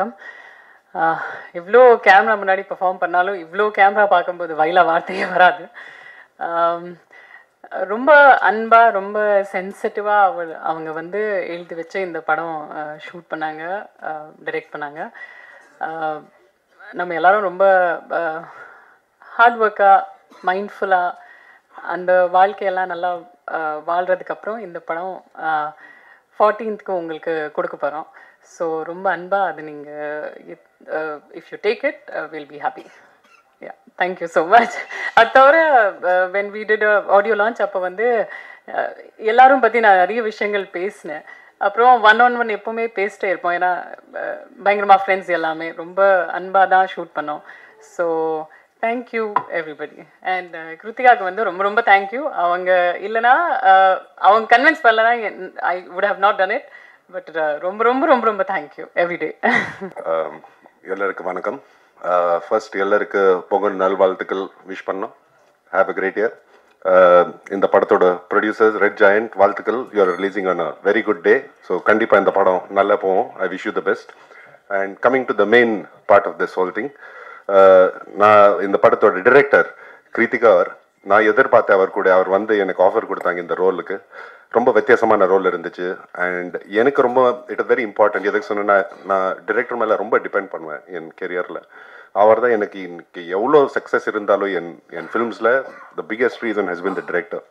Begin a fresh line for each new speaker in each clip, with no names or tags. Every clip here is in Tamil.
வணக்கம். இவ்வளோ கேமரா முன்னாடி பெர்ஃபார்ம் பண்ணாலும் இவ்வளோ கேமரா பார்க்கும்போது வாயில வார்த்தையே வராது. ரொம்ப அன்பாக ரொம்ப சென்சிட்டிவாக அவங்க வந்து எழுதி வச்சு இந்த படம் ஷூட் பண்ணாங்க, டைரக்ட் பண்ணாங்க. நம்ம எல்லாரும் ரொம்ப ஹார்ட் ஒர்க்காக மைண்ட்ஃபுல்லாக அந்த வாழ்க்கையெல்லாம் நல்லா வாழ்கிறதுக்கப்புறம் இந்த படம் 14th உங்களுக்கு கொடுக்க போகிறோம். ஸோ ரொம்ப அன்பாக அது நீங்கள் if you take it will be happy. Yeah, thank you so much. அது தவிர when we did audio launch அப்போ வந்து எல்லாரும் பற்றி நான் நிறைய விஷயங்கள் பேசினேன். அப்புறம் 1-on-1 எப்போவுமே பேசிட்டே இருப்போம். ஏன்னா பயங்கரமாக ஃப்ரெண்ட்ஸ் எல்லாமே ரொம்ப அன்பாக தான் ஷூட் பண்ணோம். So thank you everybody. அண்ட் கிருத்திகாவுக்கு வந்து ரொம்ப ரொம்ப தேங்க்யூ. அவங்க இல்லைனா அவங்க கன்வின்ஸ் பண்ணலன்னா I would have not done it. But ரொம்ப ரொம்ப ரொம்ப ரொம்ப தேங்க்யூ எவ்ரிடே.
எல்லாருக்கும் வணக்கம். ஃபர்ஸ்ட் எல்லாருக்கு பொங்கல் நல்வாழ்த்துக்கள் விஷ் பண்ணோம். Have a great year. இந்த படத்தோட ப்ரொடியூசர்ஸ் ரெட் ஜாயண்ட் வாழ்த்துக்கள். You are releasing on a very good day. So கண்டிப்பாக இந்த படம் நல்லா போவோம். I wish you the best. And coming to the main part of this whole thing, நான் இந்த படத்தோட டிரெக்டர் கிருத்திகா நான் எதிர்பார்த்தேன். அவர் வந்து எனக்கு ஆஃபர் கொடுத்தாங்க இந்த ரோலுக்கு. ரொம்ப வித்தியாசமான ரோல் இருந்துச்சு. அண்ட் எனக்கு ரொம்ப இட் இஸ் வெரி இம்பார்ட்டன்ட். எதுக்கு சொன்னா, நான் டிரெக்டர் மேலே ரொம்ப டிபெண்ட் பண்ணுவேன் என் கெரியரில். அவர் தான் எனக்கு இன்னைக்கு எவ்வளோ சக்ஸஸ் இருந்தாலும் என் ஃபிலிம்ஸில் the biggest reason has been the director.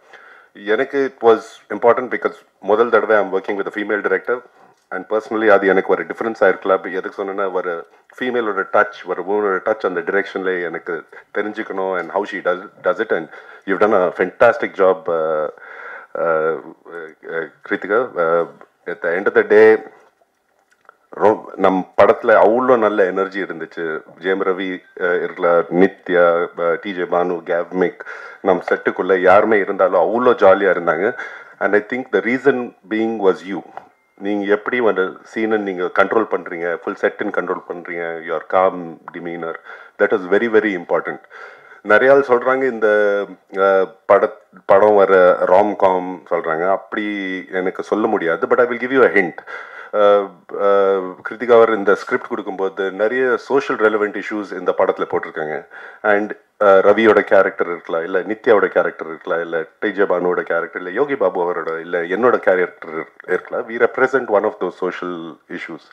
எனக்கு இட் வாஸ் இம்பார்ட்டன்ட் பிகாஸ் முதல் தடவை I'm working with female director. And personally அது எனக்கு ஒரு டிஃப்ரென்ஸ் ஆயிருக்கலாம். எதுக்கு சொன்னேன்னா, ஒரு ஃபீமேலோட டச், ஒரு உமனோட டச் அந்த டிரெக்ஷன்ல எனக்கு தெரிஞ்சுக்கணும். And how she does it. And you done a fantastic job Kiruthiga. At the end of the day நம் படத்தில் அவ்வளோ நல்ல எனர்ஜி இருந்துச்சு. ஜெயம் ரவி இருக்கலாம், நித்யா, டிஜே பானு, கேவ்மிக், நம் செட்டுக்குள்ளே யாருமே இருந்தாலும் அவ்வளோ ஜாலியாக இருந்தாங்க. And I think the reason being was you. நீங்கள் எப்படி அந்த சீனை நீங்கள் கண்ட்ரோல் பண்ணுறீங்க, ஃபுல் செட்டுன்னு கண்ட்ரோல் பண்ணுறீங்க, your calm demeanour, that is very very important. நிறைய ஆள் சொல்கிறாங்க இந்த படம் வர ராம்காம் சொல்கிறாங்க. அப்படி எனக்கு சொல்ல முடியாது. But I will give you a hint. Kiruthiga அவர் இந்த ஸ்கிரிப்ட் கொடுக்கும்போது நிறைய சோஷியல் ரெலவெண்ட் இஷ்யூஸ் இந்த படத்தில் போட்டிருக்காங்க. அண்ட் ரவியோட கேரக்டர் இருக்கலாம், இல்லை நித்யாவோட கேரக்டர் இருக்கலாம், இல்லை டிஜே பானுவோட கேரக்டர், இல்லை யோகி பாபு அவரோட, இல்லை என்னோட கேரக்டர் இருக்கலாம். We represent one of those social issues.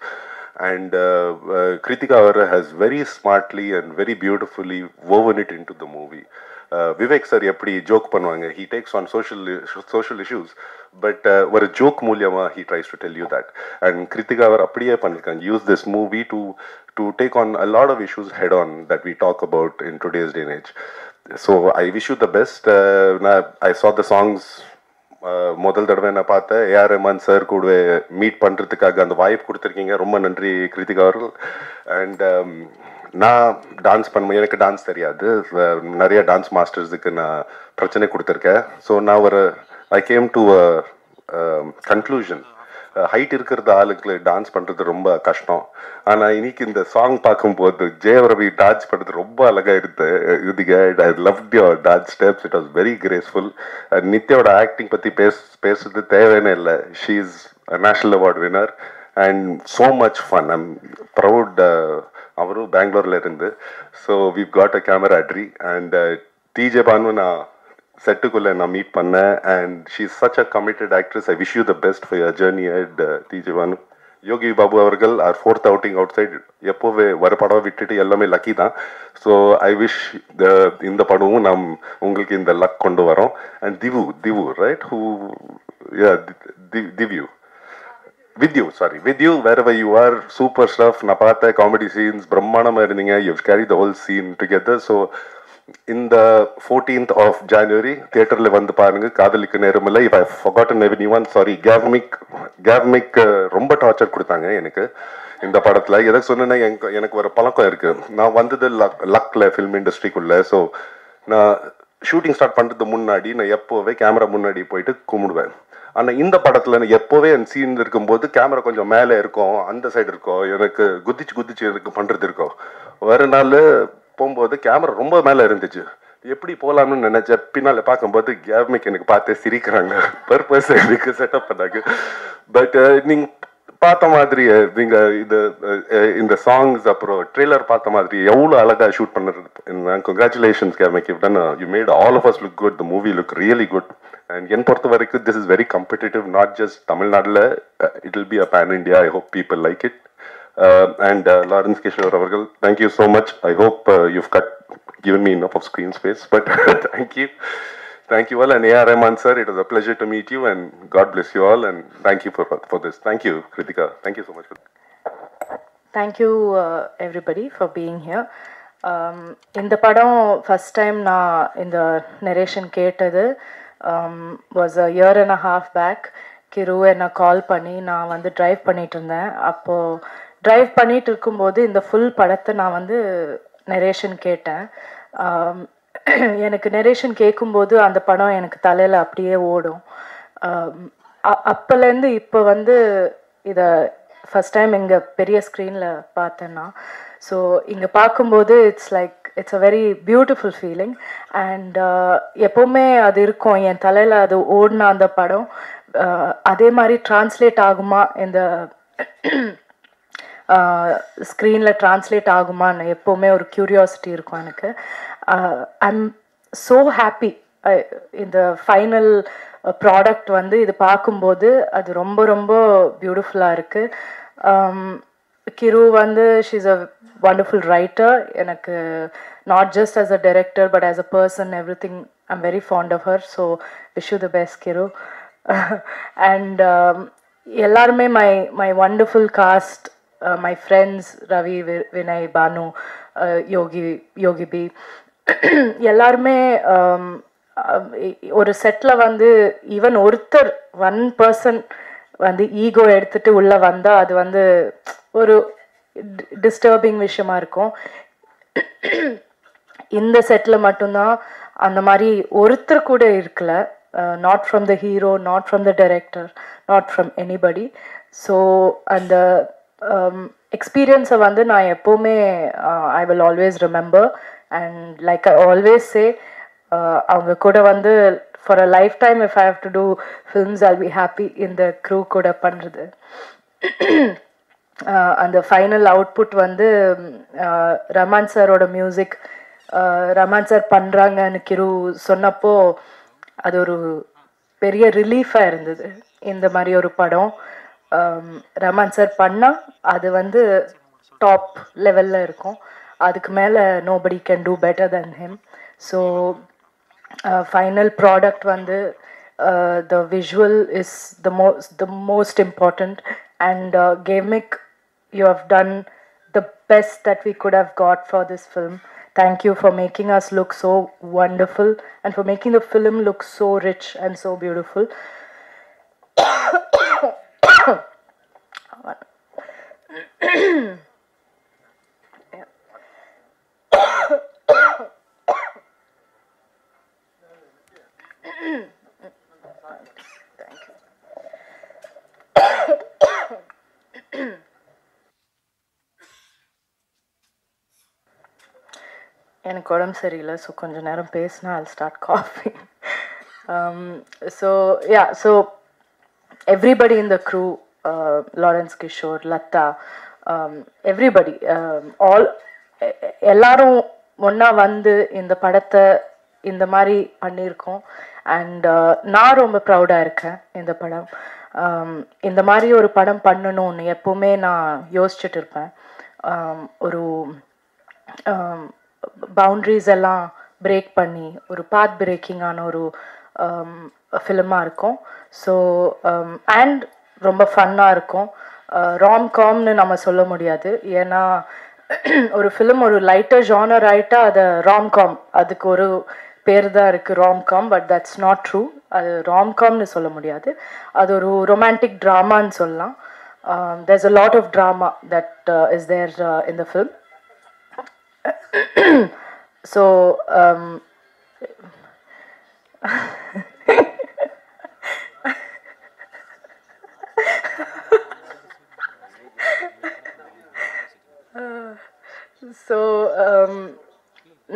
And Kritika has very smartly and very beautifully woven it into the movie. Vivek sir eppadi joke பண்ணுவாங்க. He takes on social issues, but ஒரு joke மூலமா he tries to tell you that. And Kritika அவர் அப்படியே பண்ணிருக்காங்க. Use this movie to take on a lot of issues head on that we talk about in today's day and age. So I wish you the best. I saw the songs. முதல் தடவை நான் பார்த்தேன். ஏஆர் ரஹ்மான் சார் கூட மீட் பண்ணுறதுக்காக அந்த வாய்ப்பு கொடுத்துருக்கீங்க. ரொம்ப நன்றி கிருத்திகா அவர்கள். அண்ட் நான் டான்ஸ் பண்ணுவேன். எனக்கு டான்ஸ் தெரியாது. நிறைய டான்ஸ் மாஸ்டர்ஸுக்கு நான் பிரச்சனை கொடுத்துருக்கேன். ஸோ நான் I came to conclusion, height இருக்கிறது ஆளுக்கு டான்ஸ் பண்ணுறது ரொம்ப கஷ்டம். ஆனால் இன்னைக்கு இந்த சாங் பார்க்கும்போது ஜெயரவி டான்ஸ் பண்ணுறது ரொம்ப அழகாக இருக்கு. I loved your dance steps. It was very graceful. நித்யாவோட ஆக்டிங் பற்றி பேசுறது தேவையான இல்லை. She is national award winner and so much fun. I'm proud. அவரும் பெங்களூரில் இருந்து. So we've got a camaraderie. And TJ Bhanu நான் செட்டுக்குள்ளே நான் மீட் பண்ணேன். And she is such a committed actress. I wish you the best for your journey at TJ Bhanu. Yogi Babu அவர்கள் are 4th outing out side. எப்போவே வர படம் விட்டுட்டு எல்லாமே லக்கி தான். ஸோ ஐ விஷ் இந்த படமும் நாம் உங்களுக்கு இந்த லக் கொண்டு வரோம். And Divu right who Divyu with you wherever you are, super stuff. நான் பார்த்த காமெடி சீன்ஸ் பிரம்மாண்டமாக இருந்தீங்க. You carry the whole scene together. So இந்த 14th of January தியேட்டரில் வந்து பாருங்க. காதலிக்கு நேரமில்லை. If I forgotten anyone, sorry. Gavemic ரொம்ப டார்ச்சர் கொடுத்தாங்க எனக்கு இந்த படத்தில். எதுக்கு சொன்னேன்னா, எனக்கு ஒரு பழக்கம் இருக்கு. நான் வந்தது லக்கில் ஃபில்ம் இண்டஸ்ட்ரிக்குள்ள. ஸோ நான் ஷூட்டிங் ஸ்டார்ட் பண்ணுறது முன்னாடி நான் எப்போவே கேமரா முன்னாடி போயிட்டு கும்பிடுவேன். ஆனால் இந்த படத்தில் நான் எப்போவே என் சீன் இருக்கும்போது கேமரா கொஞ்சம் மேலே இருக்கும், அந்த சைடு இருக்கும். எனக்கு குதிச்சு எனக்கு பண்ணுறது இருக்கும். ஒரு நாள் போகும்போது கேமரா ரொம்ப மேலே இருந்துச்சு. எப்படி போகலாம்னு நினைச்சேன். பின்னால் பார்க்கும்போது கேவ்மிக் எனக்கு பார்த்து சிரிக்கிறாங்க. பர்பஸ் எனக்கு செட்டப் பண்ணாங்க. பட் நீங்கள் பார்த்த மாதிரி நீங்க இந்த சாங்ஸ் அப்புறம் ட்ரெய்லர் பார்த்த மாதிரி எவ்வளவு அழகா ஷூட் பண்ணுறது. கங்க்ராச்சுலேஷன்ஸ் கேமேக், you made all of us look good, the movie look really good. And என் பொறுத்த வரைக்கும் this is very competitive, not just தமிழ்நாட்டில், it will be a pan India. I hope people like it. And Lawrence Kishore Avargal, thank you so much. I hope you've given me enough of screen space, but thank you. Thank you all. And A.R. Rahman sir, it was a pleasure to meet you, and God bless you all, and thank you for this. Thank you, Kritika. Thank you so much.
Thank you everybody for being here. In the padam first time na in the narration கேட்டது was a year and a half back. கிரு என்ன கால் பண்ணி நான் வந்து டிரைவ் பண்ணிட்டு இருந்தேன். அப்போது டிரைவ் பண்ணிட்டு இருக்கும்போது இந்த ஃபுல் படத்தை நான் வந்து நெரேஷன் கேட்டேன். எனக்கு நெரேஷன் கேட்கும்போது அந்த படம் எனக்கு தலையில் அப்படியே ஓடும். அப்போலேருந்து இப்போ வந்து இதை ஃபஸ்ட் டைம் இங்கே பெரிய ஸ்க்ரீனில் பார்த்தேன்னா, ஸோ இங்கே பார்க்கும்போது it's a very beautiful feeling. And எப்போவுமே அது இருக்கும் என் தலையில், அது ஓடின அந்த படம் அதே மாதிரி டிரான்ஸ்லேட் ஆகுமா, இந்த ஸ்க்ரீனில் டிரான்ஸ்லேட் ஆகுமான்னு எப்போவுமே ஒரு க்யூரியாசிட்டி இருக்கும் எனக்கு. I am so happy. இந்த ஃபைனல் ப்ராடக்ட் வந்து இது பார்க்கும்போது அது ரொம்ப ரொம்ப பியூட்டிஃபுல்லாக இருக்குது. கிரு வந்து she is a wonderful writer. எனக்கு not just as a director but as a person, everything, I'm very fond of her. So wish you the best, Kiru. And எல்லாருமே my wonderful cast, my friends Ravi, Vinay, Banu, Yogi B, எல்லாருமே ஒரு செட்டில் வந்து ஈவன் ஒருத்தர் ஒன் பர்சன் வந்து ஈகோ எடுத்துட்டு உள்ளே வந்தால் அது வந்து ஒரு டிஸ்டர்பிங் விஷயமா இருக்கும். இந்த செட்டில் மட்டும்தான் அந்த மாதிரி ஒருத்தர் கூட இருக்கல. Not from the hero, not from the director, not from anybody. So அந்த எக்ஸ்பீரியன்ஸை வந்து நான் எப்போவுமே I will always remember. And like I always say, அவங்க கூட வந்து for a lifetime if I have to do films I'll be happy இந்த க்ரூ கூட பண்ணுறது. அந்த ஃபைனல் அவுட்புட் வந்து ரஹ்மான் சாரோட மியூசிக், ரஹ்மான் சார் பண்ணுறாங்கன்னு கிரு சொன்னப்போ அது ஒரு பெரிய ரிலீஃபாக இருந்தது. இந்த மாதிரி ஒரு படம் ரஹ்மான் சார் பண்ணால் அது வந்து டாப் லெவலில் இருக்கும். அதுக்கு மேலே nobody can do better then him. So final product வந்து the visual is the most important. And Gamik, you have done the best that we could have got for this film. Thank you for making us look so wonderful and for making the film look so rich and so beautiful. எனக்கு உடம்பு சரியில்லை, ஸோ கொஞ்சம் நேரம் பேசினா I'll start coughing. So everybody in the crew, Lawrence Kishore, Latha, everybody, all எல்லாரும் ஒன்றா வந்து இந்த படத்தை இந்த மாதிரி பண்ணியிருக்கோம். அண்ட் நான் ரொம்ப ப்ரௌடாக இருக்கேன். இந்த படம் இந்த மாதிரி ஒரு படம் பண்ணணும்னு எப்போவுமே நான் யோசிச்சுட்டு இருப்பேன். ஒரு பவுண்ட்ரிஸ் எல்லாம் பிரேக் பண்ணி ஒரு பாத் பிரேக்கிங்கான ஒரு ஃபிலிமாக இருக்கும். ஸோ அண்ட் ரொம்ப ஃபன்னாக இருக்கும். ராம்காம்னு நம்ம சொல்ல முடியாது, ஏன்னா ஒரு ஃபிலிம் ஒரு லைட்டர் ஜானர் ஆகிட்டா அதை ராம்காம், அதுக்கு ஒரு பேர் தான் இருக்குது romcom. But that's not true. அது ராம்காம்னு சொல்ல முடியாது, அது ஒரு ரொமான்டிக் ட்ராமான்னு சொல்லலாம். there's a lot of drama that is there in the film. So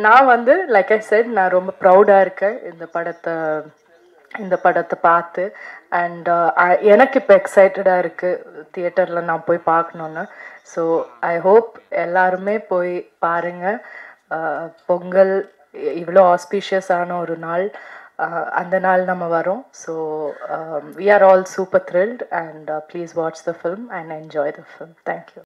நான் வந்து லைக் ஐ செட் நான் ரொம்ப ப்ரௌடாக இருக்கேன் இந்த படத்தை இந்த படத்தை பார்த்து. அண்ட் எனக்கு இப்போ எக்ஸைட்டடாக இருக்குது தியேட்டரில் நான் போய் பார்க்கணுன்னு. ஸோ ஐ ஹோப் எல்லாருமே போய் பாருங்கள். பொங்கல் இவ்வளோ ஆஸ்பீஷியஸான ஒரு நாள், அந்த நாள் நம்ம வரோம். So we are all super thrilled and please watch the film and enjoy the film. Thank you.